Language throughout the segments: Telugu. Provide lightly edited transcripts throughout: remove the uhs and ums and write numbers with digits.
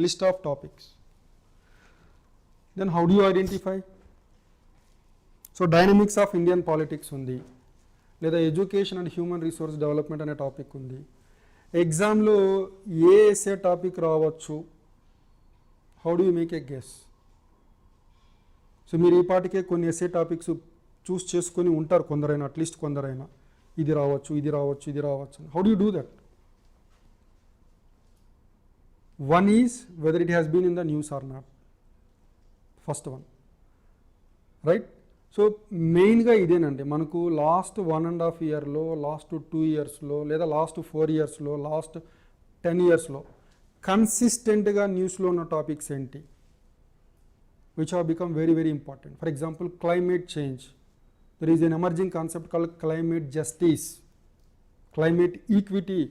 list of topics. Then how do you identify? So dynamics of Indian politics undi, లేదా education and human resource development అనే టాపిక్ ఉంది. ఎగ్జామ్లో ఏ ఎస్ఏ టాపిక్ రావచ్చు, how do you make a guess? So మీరు ఈ పాటికే కొన్ని ఎస్ఏ టాపిక్స్ చూస్ చేసుకొని ఉంటారు కొందరైనా, అట్లీస్ట్ కొందరైనా, ఇది రావచ్చు, ఇది రావచ్చు, ఇది రావచ్చు. How do you do that? One is whether it has been in the news or not, first one, right? So మెయిన్గా ఇదేనండి, మనకు లాస్ట్ 1.5 ఇయర్లో, లాస్ట్ 2 ఇయర్స్లో, లేదా లాస్ట్ 4 ఇయర్స్లో, లాస్ట్ 10 ఇయర్స్లో కన్సిస్టెంట్గా న్యూస్లో ఉన్న టాపిక్స్ ఏంటి, which have become very very important. For example climate change, there is an emerging concept called climate justice, climate equity.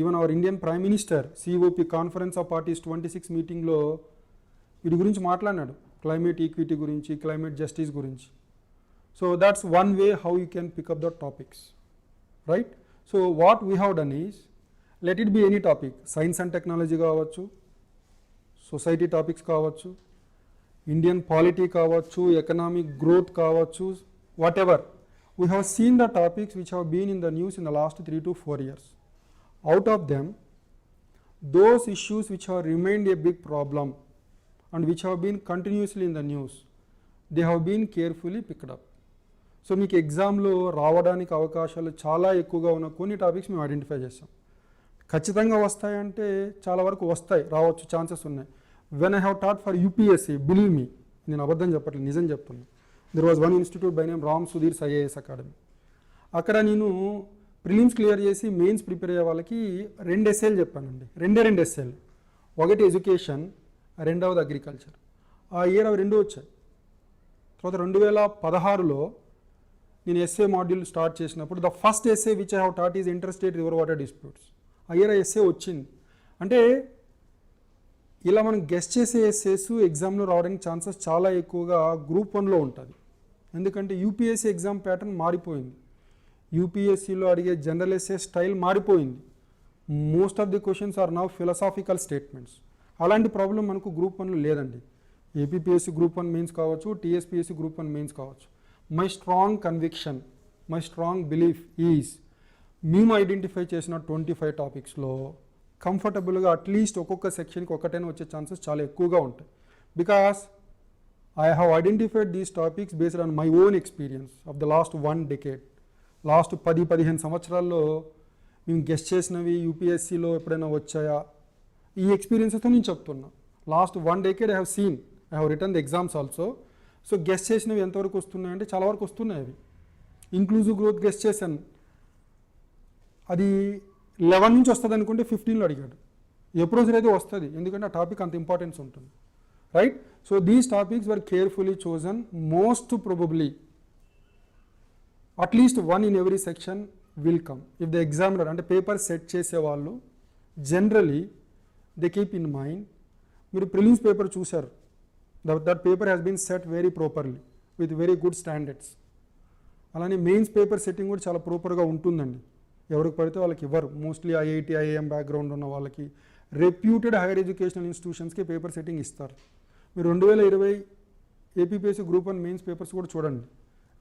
Even our Indian prime minister COP conference of parties 26 మీటింగ్లో వీటి గురించి మాట్లాడినాడు, క్లైమేట్ ఈక్విటీ గురించి, క్లైమేట్ జస్టిస్ గురించి. So that's one way how you can pick up the topics, right? So what we have done is, let it be any topic, science and technology కావచ్చు, సొసైటీ టాపిక్స్ కావచ్చు, ఇండియన్ పాలిటీ కావచ్చు, ఎకనామిక్ గ్రోత్ కావచ్చు, whatever. We have seen the topics which have been in the news in the last 3 to 4 years. Out of them, those issues which have remained a big problem and which have been continuously in the news, they have been carefully picked up. So మీకు ఎగ్జామ్లో రావడానికి అవకాశాలు చాలా ఎక్కువగా ఉన్న కొన్ని టాపిక్స్ మేము ఐడెంటిఫై చేస్తాం. ఖచ్చితంగా వస్తాయంటే చాలా వరకు వస్తాయి, రావచ్చు, ఛాన్సెస్ ఉన్నాయి. When I have taught for UPSC, believe me, నేను అబద్ధం చెప్పట్లేదు, నిజం చెప్తున్నాను. There was one institute by name Ram Sudhir IAS academy. అక్కడ నేను ప్రిలిమ్స్ క్లియర్ చేసి మెయిన్స్ ప్రిపేర్ అయ్యే వాళ్ళకి 2 ఎస్ఏలు చెప్పానండి, 2 ఎస్ఏలు. ఒకటి ఎడ్యుకేషన్, రెండవది అగ్రికల్చర్. ఆ ఇయర్ అవి 2 వచ్చాయి. తర్వాత 2016లో నేను ఎస్ఏ మాడ్యూల్ స్టార్ట్ చేసినప్పుడు the first SA which I have taught is interstate river water disputes. ఆ ఇయర్ ఆ ఎస్ఏ వచ్చింది. అంటే ఇలా మనం గెస్ చేసే ఎస్ఏస్ ఎగ్జామ్లో రావడానికి ఛాన్సెస్ చాలా ఎక్కువగా గ్రూప్ 1లో ఉంటుంది. ఎందుకంటే యూపీఎస్సీ ఎగ్జామ్ ప్యాటర్న్ మారిపోయింది. యూపీఎస్సీలో అడిగే జనరల్ ఎస్ఏ స్టైల్ మారిపోయింది. Most of the questions are now philosophical statements. అలాంటి ప్రాబ్లం మనకు గ్రూప్ 1లో లేదండి. ఏపీపీఎస్సీ గ్రూప్ 1 మెయిన్స్ కావచ్చు, టీఎస్పీఎస్సీ గ్రూప్ 1 మెయిన్స్ కావచ్చు. My strong conviction, my strong belief is, మేము ఐడెంటిఫై చేసిన 25 టాపిక్స్లో కంఫర్టబుల్గా అట్లీస్ట్ ఒక్కొక్క సెక్షన్కి ఒకటైనా వచ్చే ఛాన్సెస్ చాలా ఎక్కువగా ఉంటాయి. Because I have identified these topics based on my own experience of the last 1 decade. Last 10-15 సంవత్సరాల్లో మేము గెస్ చేసినవి యూపీఎస్సీలో ఎప్పుడైనా వచ్చాయా, ఈ ఎక్స్పీరియన్సెస్తో నేను చెప్తున్నా. Last 1 decade I have seen, I have return the exams also. So guess చేసినవి ఎంతవరకు వస్తున్నాయంటే చాలా వరకు వస్తున్నాయి. అవి ఇంక్లూజివ్ గ్రోత్ గెస్ చేశాను, అది 11 నుంచి వస్తుంది అనుకుంటే 15లో అడిగాడు. ఎప్పుడో సరైతే వస్తుంది, ఎందుకంటే ఆ టాపిక్ అంత ఇంపార్టెన్స్ ఉంటుంది, right? So these topics were carefully chosen. Most probably at least 1 in every section will come. If the examiner అంటే పేపర్ సెట్ చేసేవాళ్ళు generally they keep in mind, మీరు ప్రిలిమ్స్ పేపర్ చూశారు, that paper has been set very properly with very good standards. అలానే మెయిన్స్ పేపర్ సెట్టింగ్ కూడా చాలా ప్రాపర్గా ఉంటుందండి. ఎవరికి పడితే వాళ్ళకి ఇవ్వరు. మోస్ట్లీ ఐఐటి, ఐఐఎం బ్యాక్గ్రౌండ్ ఉన్న వాళ్ళకి, రెప్యూటెడ్ హైయర్ ఎడ్యుకేషనల్ ఇన్స్టిట్యూషన్స్కి పేపర్ సెట్టింగ్ ఇస్తారు. మీరు 2020 ఏపీపీఎస్సీ గ్రూప్ 1 మెయిన్స్ పేపర్స్ కూడా చూడండి,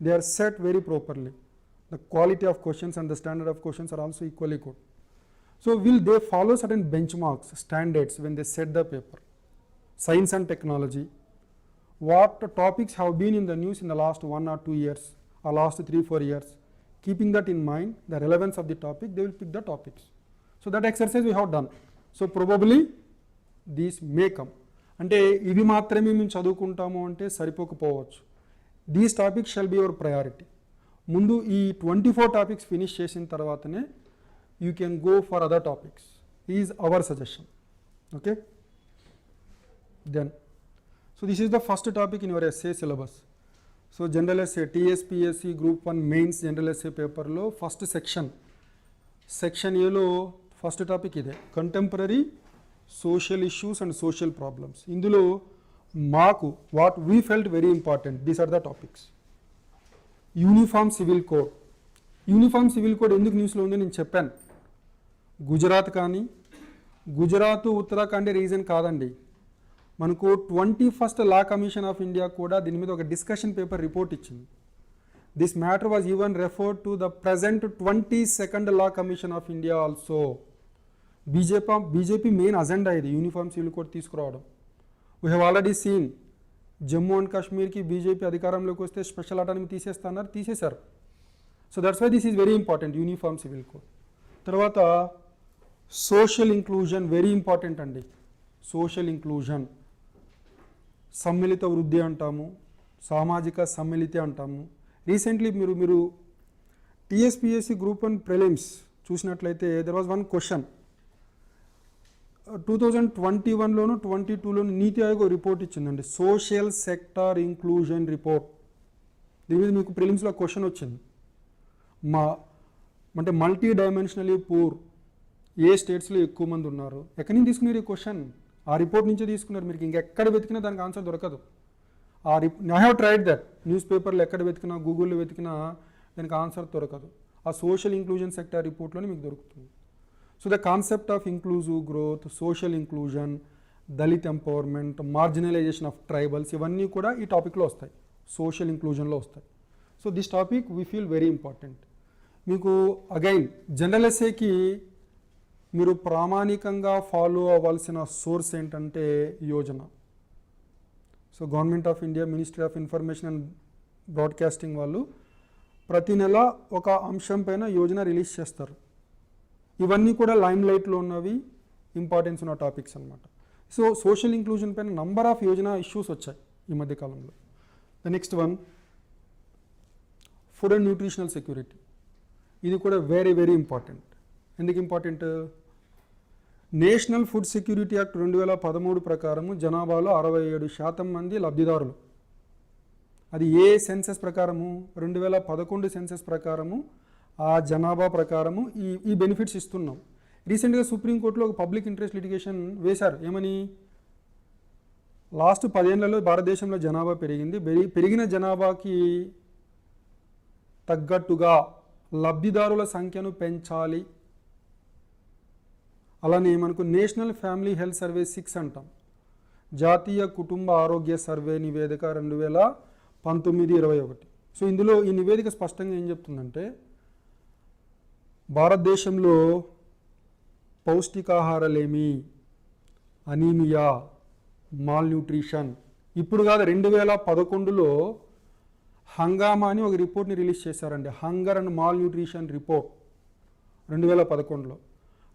they are set very properly. The quality of questions and the standard of questions are also equally good. So will they follow certain benchmarks, standards when they set the paper? Science and technology, what topics have been in the news in the last 1 or 2 years or last 3-4 years? Keeping that in mind, the relevance of the topic, they will pick the topics. So that exercise we have done. So probably these may come. అంటే ఇవి మాత్రమే మేము చదువుకుంటాము అంటే సరిపోకపోవచ్చు. These topics shall be your priority. ముందు ఈ 24 టాపిక్స్ ఫినిష్ చేసిన తర్వాతనే you can go for other topics is our suggestion. Okay, then so this is the first topic in your SA syllabus. So general SA TSPSC group 1 mains general SA పేపర్లో ఫస్ట్ సెక్షన్ ఏలో ఫస్ట్ టాపిక్ ఇదే, contemporary social issues and social problems. ఇందులో మాకు what we felt very important, these are the topics. Uniform civil code. Uniform civil code ఎందుకు న్యూస్లో ఉంది నేను చెప్పాను. గుజరాత్ కానీ, గుజరాత్ ఉత్తరాఖండ్ రీజన్ కాదండి. మనకు 21st law Commission of India కూడా దీని మీద ఒక డిస్కషన్ పేపర్ రిపోర్ట్ ఇచ్చింది. This matter was even referred to the present 22nd Law Commission of India also. BJP main agenda ఇది యూనిఫామ్ సివిల్ కోడ్ తీసుకురావడం. We have already seen Jammu and కాశ్మీర్కి బీజేపీ అధికారంలోకి వస్తే స్పెషల్ అటానమీ తీసేశారు. So that's why this is very important, uniform civil code. తర్వాత సోషల్ ఇంక్లూజన్ వెరీ ఇంపార్టెంట్ అండి. సోషల్ ఇంక్లూజన్, సమ్మిళిత వృద్ధి అంటాము, సామాజిక సమ్మిళిత అంటాము. రీసెంట్లీ మీరు టీఎస్పీఎస్సీ గ్రూప్ 1 ప్రిలిమ్స్ చూసినట్లయితే దెర్ వాజ్ వన్ క్వశ్చన్ 2021లోను 22లోను నీతి ఆయోగ్ రిపోర్ట్ ఇచ్చిందండి, సోషల్ సెక్టార్ ఇంక్లూజన్ రిపోర్ట్. దీని మీద మీకు ప్రిలిమ్స్లో క్వశ్చన్ వచ్చింది. అంటే మల్టీ డైమెన్షనలీ పూర్ ఏ స్టేట్స్లో ఎక్కువ మంది ఉన్నారు, ఎక్కడి నుంచి తీసుకున్నారు ఈ క్వశ్చన్? ఆ రిపోర్ట్ నుంచే తీసుకున్నారు. మీకు ఇంకెక్కడ వెతికినా దానికి ఆన్సర్ దొరకదు. I have tried that. News పేపర్లో ఎక్కడ వెతికినా, గూగుల్లో వెతికినా దానికి ఆన్సర్ దొరకదు. ఆ సోషల్ ఇంక్లూజన్ సెక్టార్ రిపోర్ట్లోనే మీకు దొరుకుతుంది. So the concept of inclusive growth, social inclusion, Dalit empowerment, marginalisation of tribals, ఇవన్నీ కూడా ఈ టాపిక్లో వస్తాయి, సోషల్ ఇంక్లూజన్లో వస్తాయి. So this topic we feel very important. మీకు అగైన్ జనరల్ ఎస్ఏకి మీరు ప్రామాణికంగా ఫాలో అవ్వాల్సిన సోర్స్ ఏంటంటే Yojana. So government of India, ministry of information and broadcasting వాళ్ళు ప్రతి నెల ఒక అంశం పైన యోజన రిలీజ్ చేస్తారు. ఇవన్నీ కూడా లైమ్ లైట్లో ఉన్నవి, ఇంపార్టెన్స్ ఉన్న టాపిక్స్ అనమాట. సో సోషల్ ఇంక్లూజన్ పైన నంబర్ ఆఫ్ యోజన ఇష్యూస్ వచ్చాయి ఈ మధ్యకాలంలో. The next one food and nutritional security. ఇది కూడా వెరీ వెరీ ఇంపార్టెంట్. ఎందుకు important? National food security act 2013 ప్రకారము జనాభాలో 67% మంది లబ్ధిదారులు. అది ఏ సెన్సెస్ ప్రకారము? 2011 సెన్సెస్ ప్రకారము ఆ జనాభా ప్రకారము ఈ బెనిఫిట్స్ ఇస్తున్నాం. రీసెంట్గా సుప్రీంకోర్టులో ఒక పబ్లిక్ ఇంట్రెస్ట్ లిటిగేషన్ వేశారు. ఏమని? లాస్ట్ 10 ఏళ్లలో భారతదేశంలో జనాభా పెరిగింది, పెరిగిన జనాభాకి తగ్గట్టుగా లబ్ధిదారుల సంఖ్యను పెంచాలి. అలానే మనకు నేషనల్ ఫ్యామిలీ హెల్త్ సర్వే 6 అంటాం, జాతీయ కుటుంబ ఆరోగ్య సర్వే నివేదిక 2019-21. సో ఇందులో ఈ నివేదిక స్పష్టంగా ఏం చెప్తుందంటే భారతదేశంలో పౌష్టికాహారలేమి, అనీమియా, మాల్ న్యూట్రిషన్, ఇప్పుడు కాదు 2011లో హంగామా అని ఒక రిపోర్ట్ని రిలీజ్ చేశారండి. Hunger and malnutrition report 2011లో.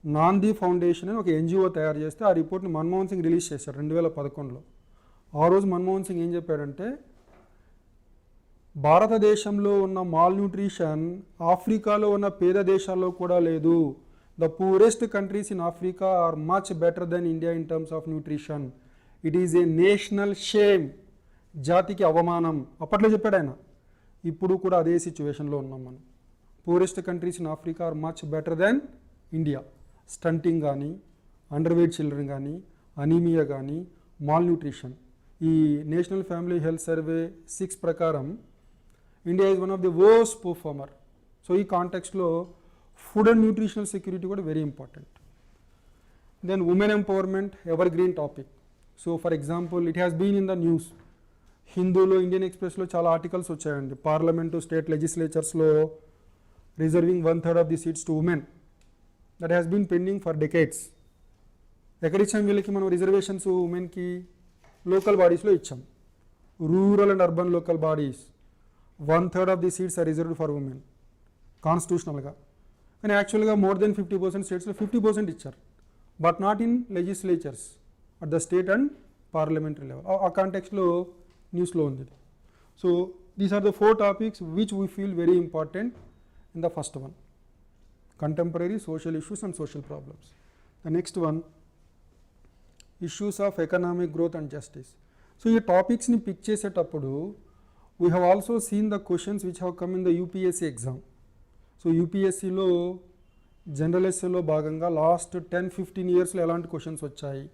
నాంది ఫౌండేషన్ అని ఒక ఎన్జిఓ తయారు చేస్తే ఆ రిపోర్ట్ని మన్మోహన్ సింగ్ రిలీజ్ చేశారు 2011లో. ఆ రోజు మన్మోహన్ సింగ్ ఏం చెప్పాడంటే భారతదేశంలో ఉన్న మాల్ న్యూట్రిషన్ ఆఫ్రికాలో ఉన్న పేద దేశాల్లో కూడా లేదు. The poorest countries in Africa are much better than India in terms of nutrition. It is a national shame. జాతికి అవమానం అప్పట్లో చెప్పాడు ఆయన. ఇప్పుడు కూడా అదే సిచ్యువేషన్లో ఉన్నాం మనం. Poorest countries in Africa are much better than India. Stunting కానీ, అండర్ వెయిట్ చిల్డ్రన్ కానీ, అనీమియా కానీ, మాల్ న్యూట్రిషన్. ఈ నేషనల్ ఫ్యామిలీ హెల్త్ సర్వే 6 ప్రకారం India is one of the worst performer. So ఈ కాంటెక్స్ట్లో ఫుడ్ అండ్ న్యూట్రిషనల్ సెక్యూరిటీ కూడా very important. Then women empowerment, evergreen topic. So for example it has been in the news. హిందూలో, ఇండియన్ ఎక్స్ప్రెస్లో చాలా ఆర్టికల్స్ వచ్చాయండి. Parliament, state లెజిస్లేచర్స్లో reserving 1/3 of the seats to women. That has been pending for decades. ఎక్కడిచ్చాం వీళ్ళకి మనం రిజర్వేషన్స్? ఉమెన్కి లోకల్ బాడీస్లో ఇచ్చాం. Rural and urban local bodies 1/3 of the seats are reserved for women కాన్స్టిట్యూషనల్గా. కానీ యాక్చువల్గా మోర్ దెన్ 50% స్టేట్స్లో 50% ఇచ్చారు. But not in legislatures at the state and parliamentary level. ఆ కాంటెక్స్లో న్యూస్లో ఉంది. So these are the 4 topics which we feel very important in the first one, contemporary social issues and social problems. The next one, issues of economic growth and justice. So ఈ టాపిక్స్ని పిక్ చేసేటప్పుడు we have also seen the questions which have come in the UPSC exam. So యూపీఎస్సీలో జనరల్ ఎస్ఏలో భాగంగా లాస్ట్ 10-15 ఇయర్స్లో ఎలాంటి క్వశ్చన్స్ వచ్చాయి,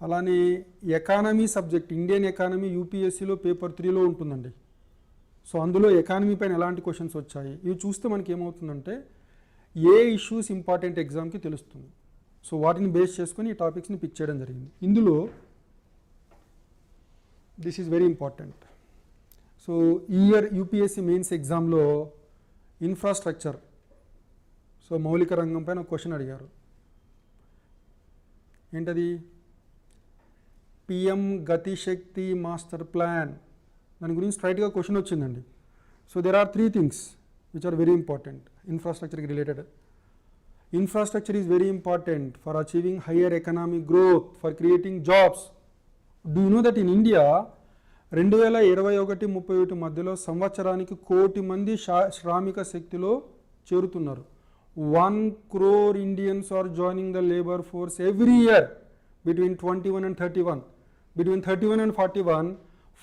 అలానే ఎకానమీ సబ్జెక్ట్, ఇండియన్ ఎకానమీ యూపీఎస్సీలో పేపర్ 3లో ఉంటుందండి. సో అందులో ఎకానమీ పైన ఎలాంటి క్వశ్చన్స్ వచ్చాయి ఇవి చూస్తే మనకి ఏమవుతుందంటే ఏ ఇష్యూస్ ఇంపార్టెంట్ ఎగ్జామ్కి తెలుస్తుంది. సో వాటిని బేస్ చేసుకొని ఈ టాపిక్స్ని పిక్ చేయడం జరిగింది. ఇందులో this is very important. So ఈ ఇయర్ యూపీఎస్సీ మెయిన్స్ ఎగ్జామ్లో ఇన్ఫ్రాస్ట్రక్చర్, సో మౌలిక రంగం పైన ఒక క్వశ్చన్ అడిగారు. ఏంటది? పిఎం గతిశక్తి మాస్టర్ ప్లాన్, దాని గురించి స్ట్రైట్గా క్వశ్చన్ వచ్చిందండి. So there are 3 things which are very important infrastructure related. Infrastructure is very important for achieving higher economic growth, for creating jobs. Do you know that in India 2021-31 మధ్యలో సంవత్సరానికి 1 కోటి మంది శ్రామిక శక్తిలో చేరుతున్నారు. 1 crore Indians are joining the labor force every year between 21 and 31. Between 31 and 41,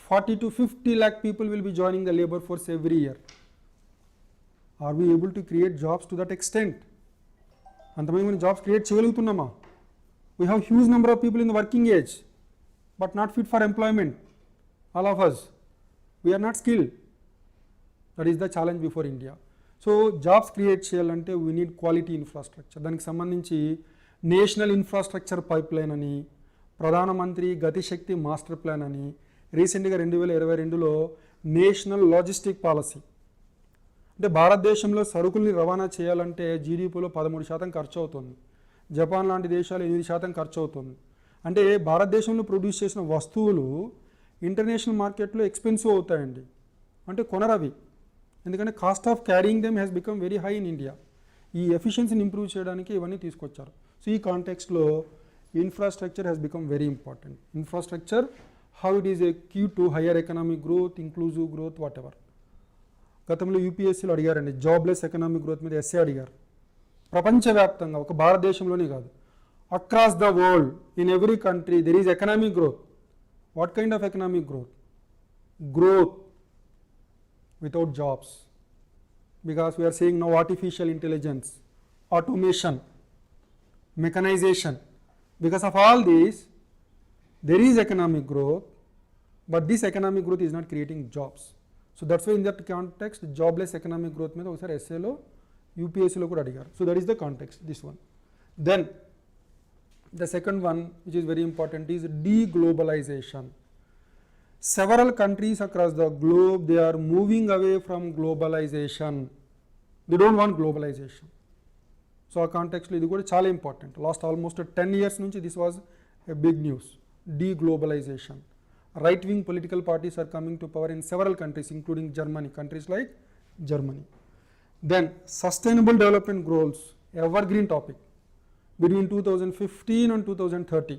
40 to 50 lakh people will be joining the labor force every year. Are we able to create jobs to that extent? అంతమంది మనం జాబ్స్ క్రియేట్ చేయగలుగుతున్నామా? We have huge number of people in the working age but not fit for employment. All of us, we are not skilled. That is the challenge before India. So jobs create చేయాలంటే వీ నీడ్ క్వాలిటీ ఇన్ఫ్రాస్ట్రక్చర్. దానికి సంబంధించి నేషనల్ ఇన్ఫ్రాస్ట్రక్చర్ పైప్ లైన్ అని, ప్రధానమంత్రి గతిశక్తి మాస్టర్ ప్లాన్ అని, రీసెంట్గా 2022లో నేషనల్ లాజిస్టిక్ పాలసీ. అంటే భారతదేశంలో సరుకుల్ని రవాణా చేయాలంటే జీడిపిలో 13% ఖర్చు అవుతుంది. జపాన్ లాంటి దేశాలు 8% ఖర్చు అవుతుంది. అంటే భారతదేశంలో ప్రొడ్యూస్ చేసిన వస్తువులు ఇంటర్నేషనల్ మార్కెట్లో ఎక్స్పెన్సివ్ అవుతాయండి. అంటే కొనరవి, ఎందుకంటే cost of carrying them has become very high in India. ఈ ఎఫిషియన్సీని ఇంప్రూవ్ చేయడానికి ఇవన్నీ తీసుకొచ్చారు. సో ఈ కాంటెక్స్ట్లో infrastructure has become very important. Infrastructure, how it is a key to higher economic growth, inclusive growth, whatever. గతంలో యూపీఎస్సీలో అడిగారండి, జాబ్లెస్ ఎకనామిక్ గ్రోత్ మీద ఎస్సే అడిగారు. ప్రపంచవ్యాప్తంగా, ఒక భారతదేశంలోనే కాదు, across the world, in every country there is economic growth. What kind of economic growth? Growth without jobs, because we are seeing now artificial intelligence, automation, mechanization. Because of all these, there is economic growth, but this economic growth is not creating jobs. So that's why in that context, jobless economic growth మీద ఒకసారి ఎస్ఏలో యూపీఎస్సీలో కూడా అడిగారు. So that is the context, this one. Then the second one, which is very important, is deglobalization. Several countries across the globe, they are moving away from globalization. They don't want globalization. So ఆ కాంటెక్స్లో ఇది కూడా చాలా ఇంపార్టెంట్. లాస్ట్ ఆల్మోస్ట్ 10 years నుంచి this was a big news. Deglobalisation. Right wing political parties are coming to power in several countries, including Germany, countries like Germany. Then sustainable development goals, evergreen topic, between 2015 and 2030.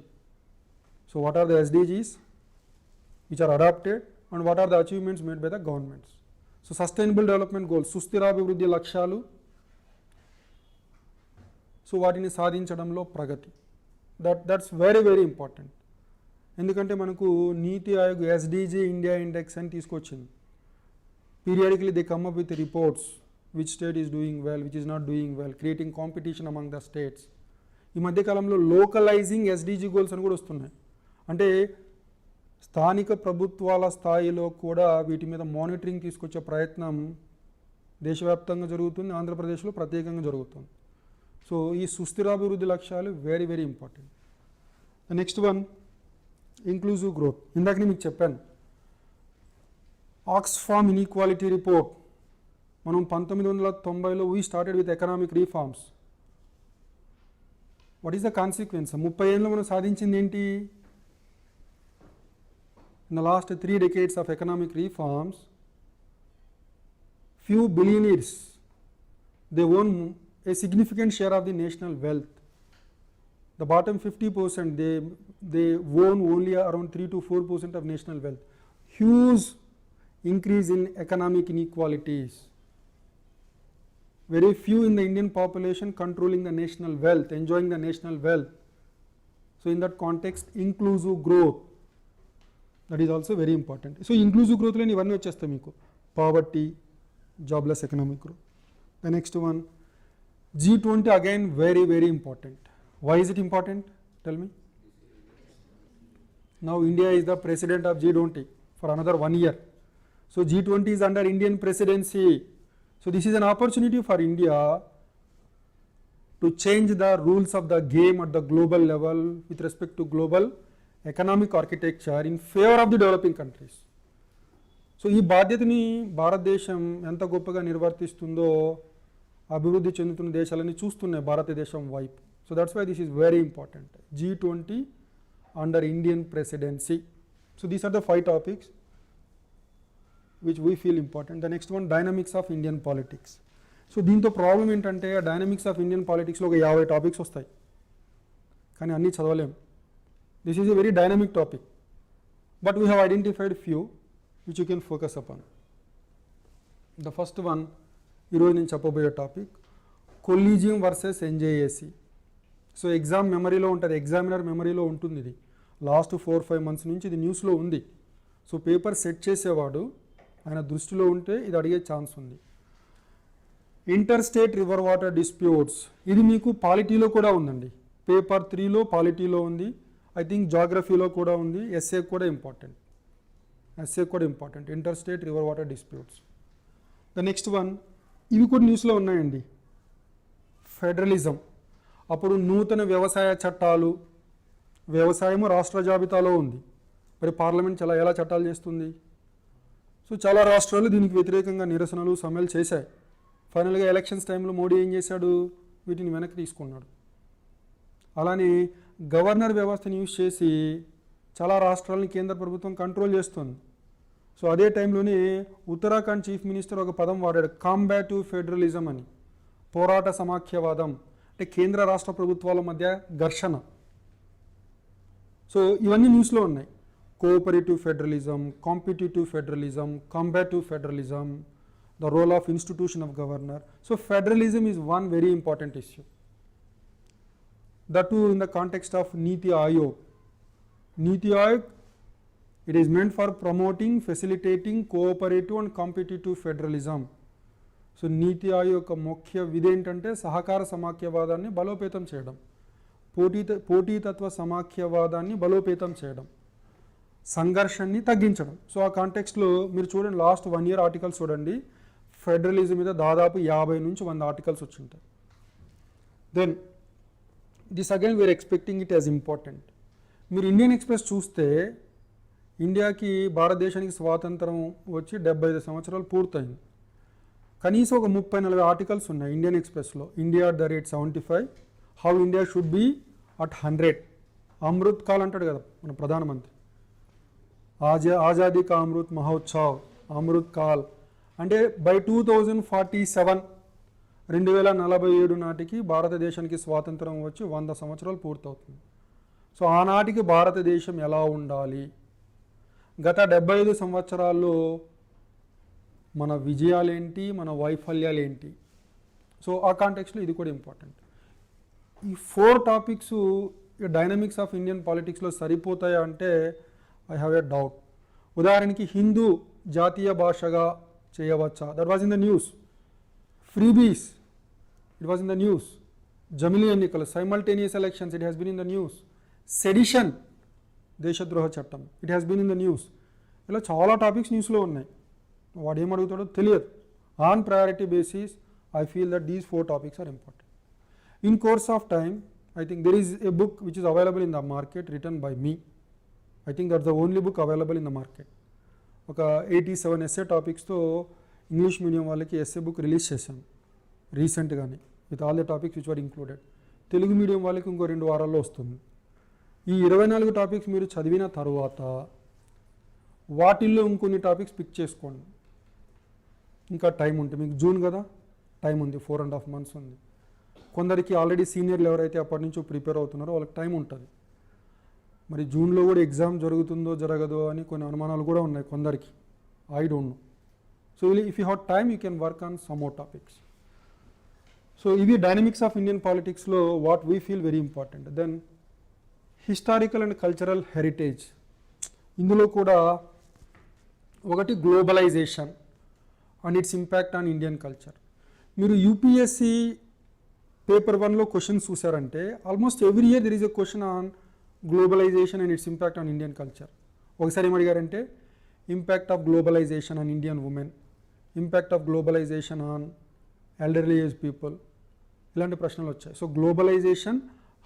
So what are the SDGs which are adopted and what are the achievements made by the governments? So sustainable development goals, సుస్థిరాభివృద్ధి లక్ష్యాలు, సో వాటిని సాధించడంలో ప్రగతి. That's very very important. ఎందుకంటే మనకు నీతి ఆయోగ్ ఎస్డిజి ఇండియా ఇండెక్స్ అని తీసుకొచ్చింది. Periodically they come up with reports which state is doing well, which is not doing well, creating competition among the states. ఈ మధ్యకాలంలో లోకలైజింగ్ ఎస్డిజి గోల్స్ అని కూడా వస్తున్నాయి. అంటే స్థానిక ప్రభుత్వాల స్థాయిలో కూడా వీటి మీద మానిటరింగ్ తీసుకొచ్చే ప్రయత్నం దేశవ్యాప్తంగా జరుగుతుంది, ఆంధ్రప్రదేశ్లో ప్రత్యేకంగా జరుగుతుంది. సో ఈ సుస్థిరాభివృద్ధి లక్ష్యాలు very very important. The next one, inclusive growth. ఇందాక నేను మీకు చెప్పాను, ఆక్స్ఫామ్ ఇన్ఈక్వాలిటీ రిపోర్ట్ మనం 1990లో we started with economic reforms. What is the consequence? 30 ఏళ్ళలో మనం సాధించింది ఏంటి? In the last 3 decades of economic reforms, few billionaires, they own a significant share of the national wealth. The bottom 50%, they own only around 3 to 4% of national wealth. Huge increase in economic inequalities. Very few in the Indian population controlling the national wealth, enjoying the national wealth. So in that context, inclusive growth, that is also very important. So inclusive growth lo ivanni vachestayi meeku. Poverty, jobless economic growth. The next one, G20, again very very important. Why is it important? Tell me. Now India is the president of G20 for another 1 year. So G20 is under Indian presidency. So this is an opportunity for India to change the rules of the game at the global level with respect to global economic architecture in favor of the developing countries. So ఈ బాధ్యతని భారతదేశం ఎంత గొప్పగా నిర్వర్తిస్తుందో అభివృద్ధి చెందుతున్న దేశాలని చూస్తున్నాయి భారతదేశం వైపు. So that's why this is very important. G20 under Indian presidency. So these are the 5 topics which we feel important. The next one dynamics of Indian politics. So దీంతో ప్రాబ్లం ఏంటంటే డైనమిక్స్ ఆఫ్ ఇండియన్ పాలిటిక్స్లో ఒక 50 టాపిక్స్ వస్తాయి, కానీ అన్నీ చదవలేం. This is a very dynamic topic, but we have identified few which you can focus upon. The first one, ఈరోజు నేను చెప్పబోయే topic collegium versus NJAC. So exam మెమరీలో ఉంటుంది, ఎగ్జామినర్ మెమరీలో ఉంటుంది. ఇది లాస్ట్ 4-5 మంత్స్ నుంచి ఇది న్యూస్లో ఉంది. సో పేపర్ సెట్ చేసేవాడు ఆయన దృష్టిలో ఉంటే ఇది అడిగే ఛాన్స్ ఉంది. Inter state river water disputes, ఇది మీకు పాలిటీలో కూడా ఉందండి. పేపర్ 3లో పాలిటీలో ఉంది, ఐ థింక్ జాగ్రఫీలో కూడా ఉంది, ఎస్ఏ కూడా important. Inter state river water disputes. The next one, ఇవి కూడా న్యూస్లో ఉన్నాయండి. ఫెడరలిజం, అప్పుడు నూతన వ్యవసాయ చట్టాలు, వ్యవసాయము రాష్ట్ర జాబితాలో ఉంది, మరి పార్లమెంట్ ఎలా చట్టాలు చేస్తుంది? సో చాలా రాష్ట్రాలు దీనికి వ్యతిరేకంగా నిరసనలు సమ్మెలు చేశాయి. ఫైనల్గా ఎలక్షన్స్ టైంలో మోడీ ఏం చేశాడు? వీటిని వెనక్కి తీసుకున్నాడు. అలానే గవర్నర్ వ్యవస్థను యూజ్ చేసి చాలా రాష్ట్రాలని కేంద్ర ప్రభుత్వం కంట్రోల్ చేస్తుంది. సో అదే టైంలోనే ఉత్తరాఖండ్ చీఫ్ మినిస్టర్ ఒక పదం వాడాడు, కాంబాటివ్ ఫెడరలిజం అని, పోరాట సమాఖ్యవాదం, అంటే కేంద్ర రాష్ట్ర ప్రభుత్వాల మధ్య ఘర్షణ. సో ఇవన్నీ న్యూస్లో ఉన్నాయి. Cooperative federalism, competitive federalism, combative federalism, the role of institution of governor. So federalism is one very important issue, that too in the context of NITI Aayog. Niti Aayog, it is meant for promoting, facilitating cooperative and competitive federalism. So నీతి ఆయోగ్ యొక్క ముఖ్య విధి ఏంటంటే సహకార సమాఖ్యవాదాన్ని బలోపేతం చేయడం, పోటీతత్వ సమాఖ్యవాదాన్ని బలోపేతం చేయడం, సంఘర్షణని తగ్గించడం. సో ఆ కాంటెక్స్ట్లో మీరు చూడండి, లాస్ట్ 1 year ఆర్టికల్స్ చూడండి, ఫెడరలిజం మీద దాదాపు 50 నుంచి 100 ఆర్టికల్స్ వచ్చింటాయి. Then this again we're expecting it as important. మీరు ఇండియన్ ఎక్స్ప్రెస్ చూస్తే ఇండియాకి భారతదేశానికి స్వాతంత్రం వచ్చి 75 సంవత్సరాలు పూర్తయింది. కనీసం ఒక 30-40 ఆర్టికల్స్ ఉన్నాయి ఇండియన్ ఎక్స్ప్రెస్లో. India at the rate 75, how India should be at 100. Amrit Kaal అంటాడు కదా మన ప్రధానమంత్రి, ఆజాదీ కా అమృత్ మహోత్సవ్, అమృత్ కాల్. అంటే బై 2047 2047 నాటికి భారతదేశానికి స్వాతంత్రం వచ్చి 100 సంవత్సరాలు పూర్తవుతుంది. సో ఆనాటికి భారతదేశం ఎలా ఉండాలి, గత 75 సంవత్సరాల్లో మన విజయాలేంటి, మన వైఫల్యాలేంటి. సో ఆ కాంటెక్స్లో ఇది కూడా ఇంపార్టెంట్. ఈ 4 టాపిక్స్ డైనమిక్స్ ఆఫ్ ఇండియన్ పాలిటిక్స్లో సరిపోతాయా అంటే ఐ హ్యావ్ ఎ డౌట్. ఉదాహరణకి హిందూ జాతీయ భాషగా చేయవచ్చా? That was in the news. Freebies, it was in the news. జమిలీ ఎన్నికలు, simultaneous elections, it has been in the news. Sedition, దేశద్రోహ చట్టం, it has been in the news. ఇలా చాలా టాపిక్స్ న్యూస్లో ఉన్నాయి. వాడు ఏం అడుగుతాడో తెలియదు. On priority basis I feel that these 4 topics are important. In course of time I think there is a book which is available in the market return by me. I think that's the only book available in the market. ఒక 87 ఎస్ఏ టాపిక్స్తో ఇంగ్లీష్ మీడియం వాళ్ళకి ఎస్ఏ బుక్ రిలీజ్ చేశాను రీసెంట్గానే, with all the topics which are included. Telugu medium వాళ్ళకి ఇంకో 2 వారాల్లో వస్తుంది. ఈ 24 టాపిక్స్ మీరు చదివిన తర్వాత వాటిల్లో ఇంకొన్ని టాపిక్స్ పిక్ చేసుకోండి. ఇంకా టైం ఉంటుంది మీకు, జూన్ కదా, టైం ఉంది, 4.5 months ఉంది. కొందరికి ఆల్రెడీ సీనియర్లు ఎవరైతే అప్పటి నుంచి ప్రిపేర్ అవుతున్నారో వాళ్ళకి టైం ఉంటుంది. మరి జూన్లో కూడా ఎగ్జామ్ జరుగుతుందో జరగదో అని కొన్ని అనుమానాలు కూడా ఉన్నాయి కొందరికి, I don't know. So if you have time you can work on some more topics. So ఇవి డైనమిక్స్ ఆఫ్ ఇండియన్ పాలిటిక్స్లో what we feel very important. Then historical and cultural heritage, ఇందులో కూడా ఒకటి globalisation and its impact on Indian culture. మీరు యూపీఎస్సి పేపర్ 1లో క్వశ్చన్స్ చూసారంటే almost every year there is a question on globalisation and its impact on Indian culture. ఒకసారి ఏమడిగారంటే impact of globalisation on Indian women, impact of globalisation on elderly age people, ఇలాంటి ప్రశ్నలు వచ్చాయి. So globalisation,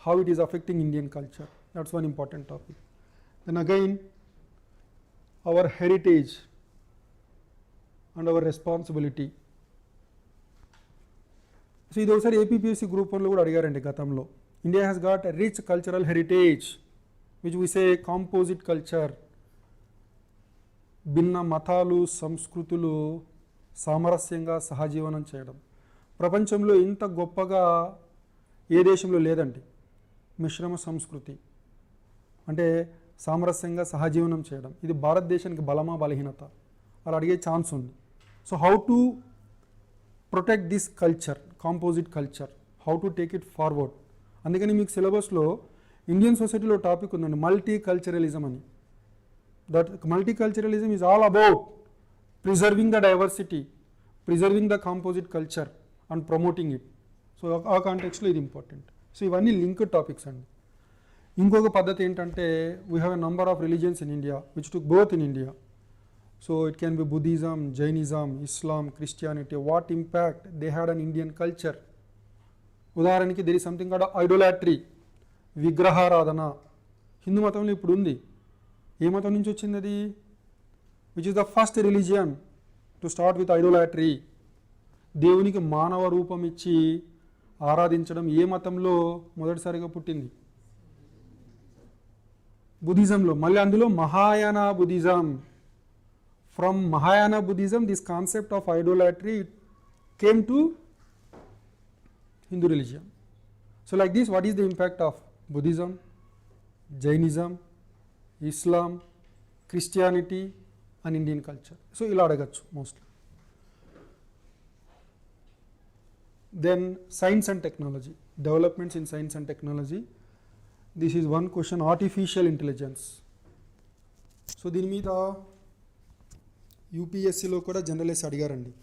how it is affecting Indian culture, that's one important topic. Then again our heritage and our responsibility. So ఇది ఒకసారి ఏపీపీఎస్సీ గ్రూప్ 1లో కూడా అడిగారండి గతంలో. India has got a rich cultural heritage which we say composite culture. భిన్న మతాలు, సంస్కృతులు సామరస్యంగా సహజీవనం చేయడం. ప్రపంచంలో ఇంత గొప్పగా ఏ దేశంలో లేదండి. మిశ్రమ సంస్కృతి అంటే సామరస్యంగా సహజీవనం చేయడం, ఇది భారతదేశానికి బలమా బలహీనత అలా అడిగే ఛాన్స్ ఉంది. So how to protect this culture, composite culture, how to take it forward. అందుకని మీకు సిలబస్లో ఇండియన్ సొసైటీలో టాపిక్ ఉందండి, మల్టీ కల్చరలిజం అని. That multiculturalism is all about preserving the diversity, preserving the composite culture and promoting it. So ఆ కాంటెక్స్లో ఇది ఇంపార్టెంట్. సో ఇవన్నీ లింక్డ్ టాపిక్స్ అండి. ఇంకొక పద్ధతి ఏంటంటే we have a number of religions in India which took birth in India. So it can be Buddhism, Jainism, Islam, Christianity, what impact they had on Indian culture. ఉదాహరణకి there is something called idolatry, విగ్రహారాధన. హిందూ మతంలో ఇప్పుడు ఉంది. ఏ మతం నుంచి వచ్చింది అది? Which is the first religion to start with idolatry. దేవునికి మానవ రూపం ఇచ్చి ఆరాధించడం ఏ మతంలో మొదటిసారిగా పుట్టింది? బుద్ధిజంలో. మళ్ళీ అందులో Mahayana Buddhism. From Mahayana Buddhism this concept of idolatry came to Hindu religion. So like this what is the impact of Buddhism, Jainism, Islam, Christianity and Indian culture. So ఇలా అడగచ్చు mostly. Then science and technology, developments in science and technology. This is one question, artificial intelligence. So దీని మీద యూపీఎస్సీలో కూడా జనరలైజ్ అడిగారండి.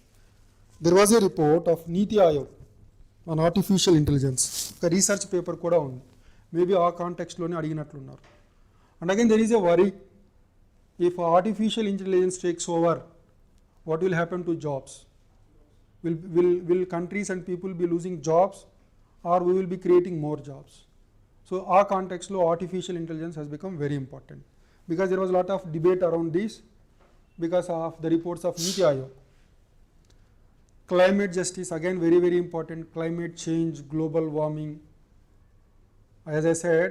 There was a report of NITI Aayog on artificial intelligence. ఒక రీసెర్చ్ పేపర్ కూడా ఉంది. మేబీ ఆ కాంటెక్స్ట్లోనే అడిగినట్లున్నారు. And again there is a worry, if artificial intelligence takes over, what will happen to jobs? Will countries and people be losing jobs, or we will be creating more jobs? So our context lo artificial intelligence has become very important, because there was a lot of debate around this because of the reports of NITI Aayog. Climate justice, again very very important. Climate change, global warming. As I said,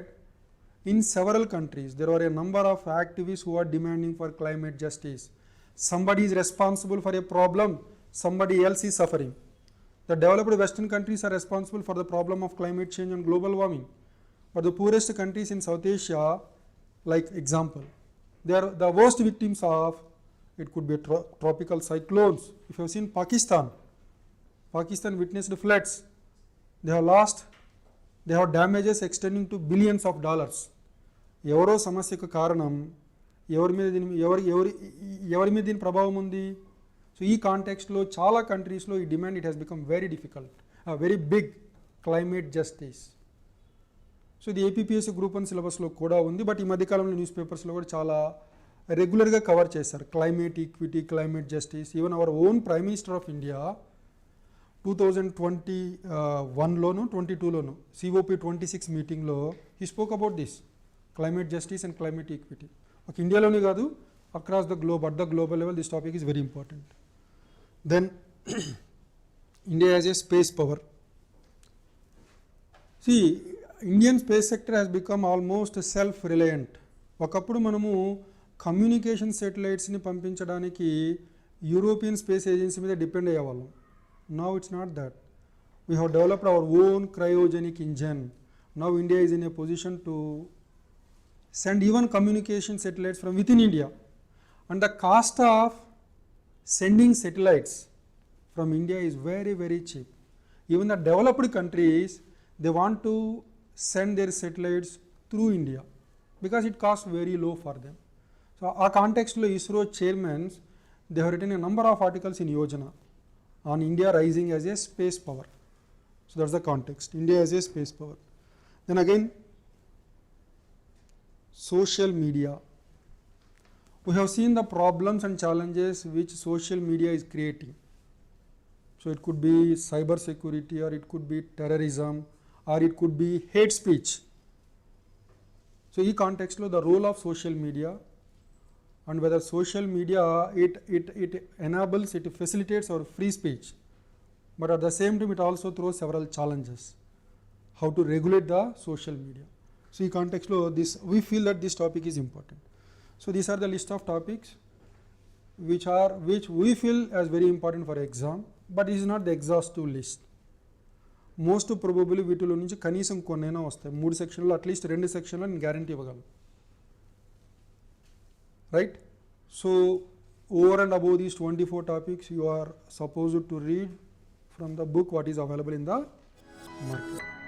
in several countries there are a number of activists who are demanding for climate justice. Somebody is responsible for a problem, somebody else is suffering. The developed western countries are responsible for the problem of climate change and global warming, but the poorest countries in South Asia, like example, they are the worst victims of, it could be tropical cyclones. If you have seen Pakistan witnessed floods. They have damages extending to billions of dollars. ఎవరో సమస్యకు కారణం, ఎవరి మీద దీని ప్రభావం ఉంది? సో ఈ కాంటెక్స్ట్లో చాలా కంట్రీస్లో ఈ demand it has become very difficult, very big, climate justice. So ఇది ఏపీపీఎస్సీ గ్రూప్ 1 సిలబస్లో కూడా ఉంది, బట్ ఈ మధ్యకాలంలో న్యూస్ పేపర్స్లో కూడా చాలా రెగ్యులర్గా కవర్ చేశారు. Climate equity, climate justice. Even our own prime minister of India 2021లోను 22లోను COP 26 మీటింగ్లో he spoke about this climate justice and climate equity. ఒక ఇండియాలోనే కాదు, across the globe, at the global level this topic is very important. Then India as a space power. See Indian space sector has become almost self reliant. ఒకప్పుడు మనము కమ్యూనికేషన్ శాటిలైట్స్ని పంపించడానికి యూరోపియన్ స్పేస్ ఏజెన్సీ మీద depend అయ్యేవాళ్ళం. Now it's not that. We have developed our own cryogenic engine. Now India is in a position to send even communication satellites from within India. And the cost of sending satellites from India is very very cheap. Even the developed countries, they want to send their satellites through India because it costs very low for them. So our context lo ISRO chairmen, they have written a number of articles in Yojana on India rising as a space power. So that's the context, India as a space power. Then again, social media. We have seen the problems and challenges which social media is creating. So it could be cyber security, or it could be terrorism, or it could be hate speech. So in context lo the role of social media, and whether social media it enables, it facilitates our free speech, but at the same time it also throws several challenges. How to regulate the social media. So in context lo this, we feel that this topic is important. So these are the list of topics which we feel as very important for exam, but it is not the exhaustive list. Most probably వీటిలో నుంచి కనీసం కొన్నైనా వస్తాయి. 3 సెక్షన్లో అట్లీస్ట్ 2 సెక్షన్లో నేను గ్యారంటీ ఇవ్వగలను. Right? So over and above these 24 topics, you are supposed to read from the book what is available in the market.